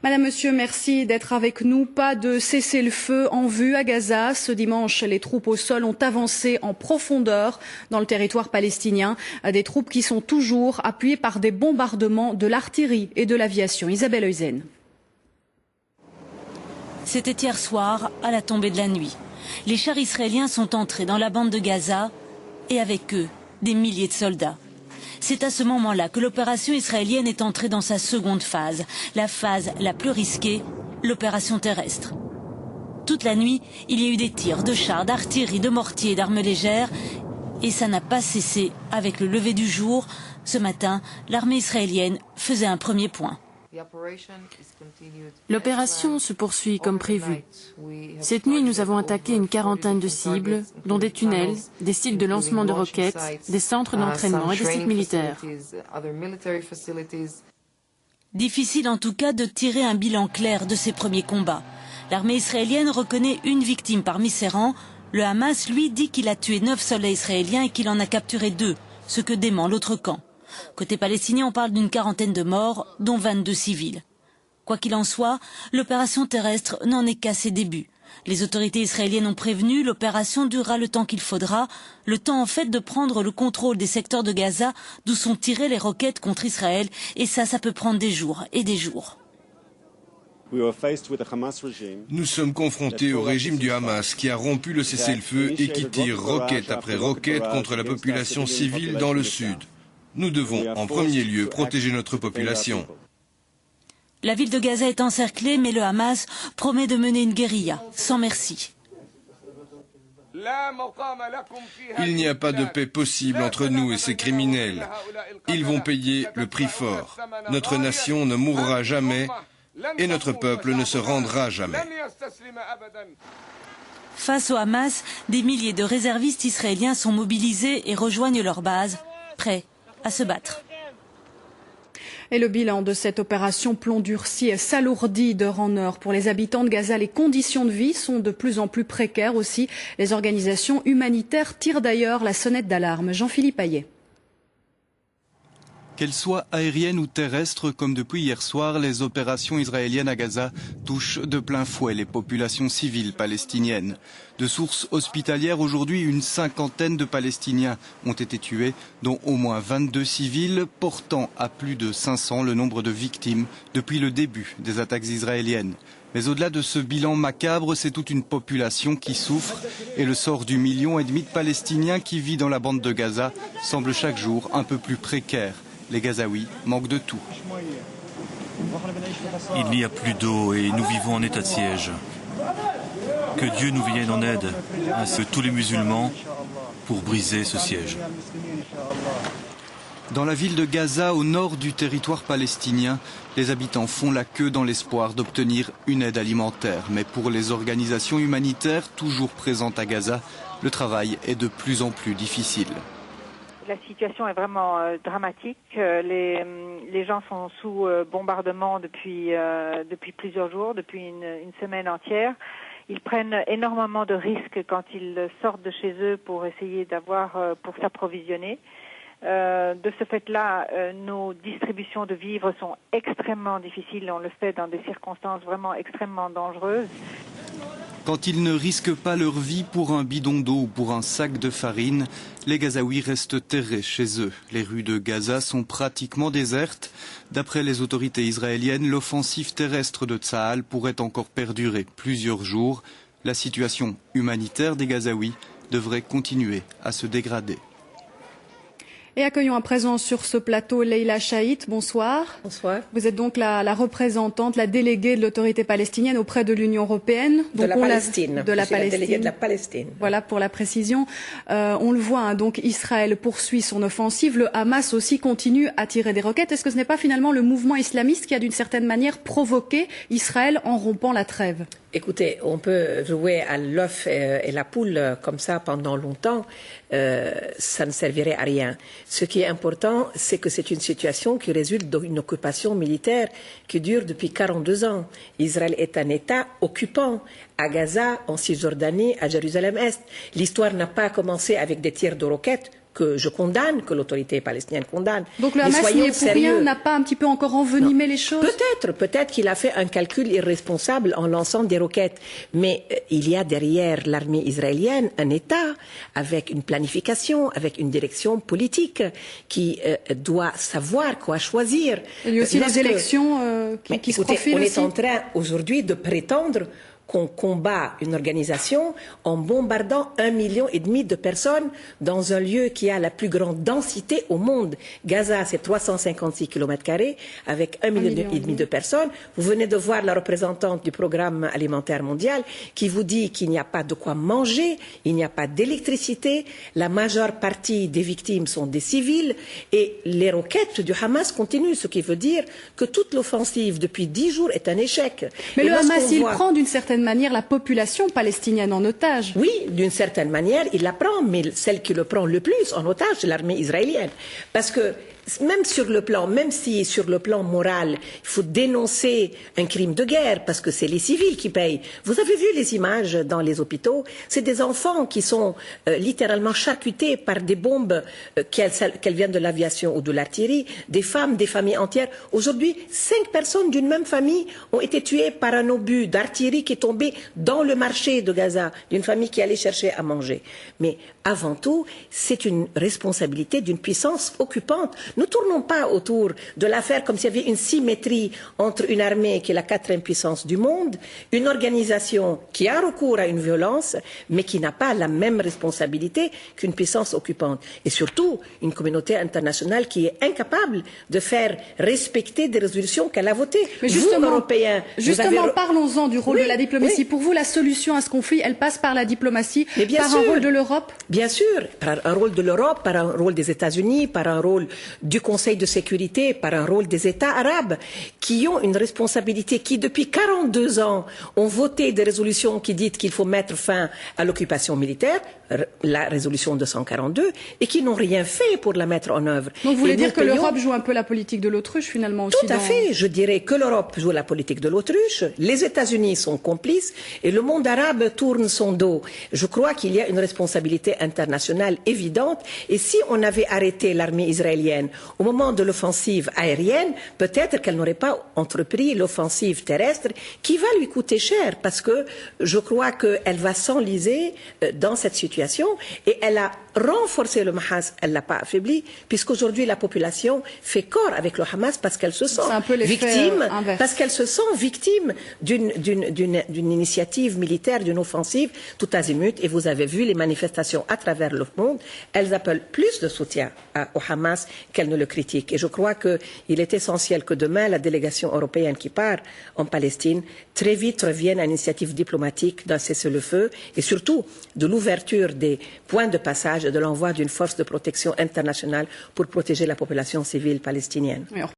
Madame, Monsieur, merci d'être avec nous. Pas de cessez-le-feu en vue à Gaza. Ce dimanche, les troupes au sol ont avancé en profondeur dans le territoire palestinien. Des troupes qui sont toujours appuyées par des bombardements de l'artillerie et de l'aviation. Isabelle Heusen. C'était hier soir, à la tombée de la nuit. Les chars israéliens sont entrés dans la bande de Gaza et avec eux, des milliers de soldats. C'est à ce moment-là que l'opération israélienne est entrée dans sa seconde phase, la phase la plus risquée, l'opération terrestre. Toute la nuit, il y a eu des tirs de chars, d'artillerie, de mortiers et d'armes légères. Et ça n'a pas cessé avec le lever du jour. Ce matin, l'armée israélienne faisait un premier point. L'opération se poursuit comme prévu. Cette nuit, nous avons attaqué une quarantaine de cibles, dont des tunnels, des sites de lancement de roquettes, des centres d'entraînement et des sites militaires. Difficile en tout cas de tirer un bilan clair de ces premiers combats. L'armée israélienne reconnaît une victime parmi ses rangs. Le Hamas, lui, dit qu'il a tué 9 soldats israéliens et qu'il en a capturé 2, ce que dément l'autre camp. Côté palestinien, on parle d'une quarantaine de morts, dont 22 civils. Quoi qu'il en soit, l'opération terrestre n'en est qu'à ses débuts. Les autorités israéliennes ont prévenu, l'opération durera le temps qu'il faudra, le temps en fait de prendre le contrôle des secteurs de Gaza d'où sont tirées les roquettes contre Israël, et ça peut prendre des jours et des jours. Nous sommes confrontés au régime du Hamas qui a rompu le cessez-le-feu et qui tire roquette après roquette contre la population civile dans le sud. Nous devons en premier lieu protéger notre population. La ville de Gaza est encerclée, mais le Hamas promet de mener une guérilla sans merci. Il n'y a pas de paix possible entre nous et ces criminels. Ils vont payer le prix fort. Notre nation ne mourra jamais et notre peuple ne se rendra jamais. Face au Hamas, des milliers de réservistes israéliens sont mobilisés et rejoignent leur base, prêts à se battre. Et le bilan de cette opération plomb durci s'alourdit d'heure en heure. Pour les habitants de Gaza, les conditions de vie sont de plus en plus précaires aussi. Les organisations humanitaires tirent d'ailleurs la sonnette d'alarme. Jean-Philippe Ayet. Qu'elles soient aériennes ou terrestres, comme depuis hier soir, les opérations israéliennes à Gaza touchent de plein fouet les populations civiles palestiniennes. De sources hospitalières, aujourd'hui, une cinquantaine de Palestiniens ont été tués, dont au moins 22 civils, portant à plus de 500 le nombre de victimes depuis le début des attaques israéliennes. Mais au-delà de ce bilan macabre, c'est toute une population qui souffre et le sort du 1,5 million de Palestiniens qui vit dans la bande de Gaza semble chaque jour un peu plus précaire. Les Gazaouis manquent de tout. Il n'y a plus d'eau et nous vivons en état de siège. Que Dieu nous vienne en aide, ainsi que tous les musulmans, pour briser ce siège. Dans la ville de Gaza, au nord du territoire palestinien, les habitants font la queue dans l'espoir d'obtenir une aide alimentaire. Mais pour les organisations humanitaires toujours présentes à Gaza, le travail est de plus en plus difficile. La situation est vraiment dramatique. Les gens sont sous bombardement depuis plusieurs jours, depuis une semaine entière. Ils prennent énormément de risques quand ils sortent de chez eux pour essayer pour s'approvisionner. De ce fait-là, nos distributions de vivres sont extrêmement difficiles. On le fait dans des circonstances vraiment extrêmement dangereuses. Quand ils ne risquent pas leur vie pour un bidon d'eau ou pour un sac de farine, les Gazaouis restent terrés chez eux. Les rues de Gaza sont pratiquement désertes. D'après les autorités israéliennes, l'offensive terrestre de Tsahal pourrait encore perdurer plusieurs jours. La situation humanitaire des Gazaouis devrait continuer à se dégrader. Et accueillons à présent sur ce plateau Leila Chaït. Bonsoir. Bonsoir. Vous êtes donc la représentante, la déléguée de l'autorité palestinienne auprès de l'Union européenne. De la Palestine. De la Palestine. Déléguée de la Palestine. Voilà pour la précision. On le voit, donc Israël poursuit son offensive. Le Hamas aussi continue à tirer des roquettes. Est-ce que ce n'est pas finalement le mouvement islamiste qui a d'une certaine manière provoqué Israël en rompant la trêve ? Écoutez, on peut jouer à l'œuf et la poule comme ça pendant longtemps. Ça ne servirait à rien. Ce qui est important, c'est que c'est une situation qui résulte d'une occupation militaire qui dure depuis 42 ans. Israël est un État occupant à Gaza, en Cisjordanie, à Jérusalem-Est. L'histoire n'a pas commencé avec des tirs de roquettes, que je condamne, que l'autorité palestinienne condamne. Donc le Hamas n'y est pour rien, n'a pas un petit peu encore envenimé les choses? Peut-être qu'il a fait un calcul irresponsable en lançant des roquettes. Mais il y a derrière l'armée israélienne un État avec une planification, avec une direction politique qui doit savoir quoi choisir. Il y a aussi les élections qui se profilent on aussi. est en train aujourd'hui de prétendre qu'on combat une organisation en bombardant 1,5 million de personnes dans un lieu qui a la plus grande densité au monde. Gaza, c'est 356 km² avec 1,5 million de personnes. Vous venez de voir la représentante du programme alimentaire mondial qui vous dit qu'il n'y a pas de quoi manger, il n'y a pas d'électricité, la majeure partie des victimes sont des civils et les roquettes du Hamas continuent, ce qui veut dire que toute l'offensive depuis 10 jours est un échec. Mais le Hamas, il prend d'une certaine manière la population palestinienne en otage. Oui, d'une certaine manière, il la prend, mais celle qui le prend le plus en otage, c'est l'armée israélienne. Parce que même si sur le plan moral, il faut dénoncer un crime de guerre, parce que c'est les civils qui payent. Vous avez vu les images dans les hôpitaux, c'est des enfants qui sont littéralement charcutés par des bombes, qu'elles viennent de l'aviation ou de l'artillerie, des femmes, des familles entières. Aujourd'hui, 5 personnes d'une même famille ont été tuées par un obus d'artillerie qui est tombé dans le marché de Gaza, d'une famille qui allait chercher à manger. Mais avant tout, c'est une responsabilité d'une puissance occupante. Ne tournons pas autour de l'affaire comme s'il y avait une symétrie entre une armée qui est la 4e puissance du monde, une organisation qui a recours à une violence, mais qui n'a pas la même responsabilité qu'une puissance occupante. Et surtout, une communauté internationale qui est incapable de faire respecter des résolutions qu'elle a votées. Mais justement, vous, Européens, parlons-en du rôle de la diplomatie. Oui. Pour vous, la solution à ce conflit, elle passe par la diplomatie, par un rôle de l'Europe? Bien sûr, par un rôle de l'Europe, par un rôle des États-Unis, par un rôle du Conseil de sécurité, par un rôle des États arabes, qui ont une responsabilité, qui depuis 42 ans ont voté des résolutions qui disent qu'il faut mettre fin à l'occupation militaire, la résolution 242, et qui n'ont rien fait pour la mettre en œuvre. Donc vous voulez dire que l'Europe joue un peu la politique de l'autruche finalement aussi? Tout à fait, je dirais que l'Europe joue la politique de l'autruche, les États-Unis sont complices et le monde arabe tourne son dos. Je crois qu'il y a une responsabilité internationale évidente et si on avait arrêté l'armée israélienne au moment de l'offensive aérienne, peut-être qu'elle n'aurait pas entrepris l'offensive terrestre qui va lui coûter cher parce que je crois qu'elle va s'enliser dans cette situation et elle a renforcé le Hamas, elle ne l'a pas affaibli puisqu'aujourd'hui la population fait corps avec le Hamas parce qu'elle se sent victime, d'une initiative militaire, d'une offensive tout azimut et vous avez vu les manifestations à travers le monde, elles appellent plus de soutien au Hamas qu'elles ne le critiquent. Et je crois qu'il est essentiel que demain, la délégation européenne qui part en Palestine, très vite revienne à une initiative diplomatique d'un cessez-le-feu et surtout de l'ouverture des points de passage et de l'envoi d'une force de protection internationale pour protéger la population civile palestinienne.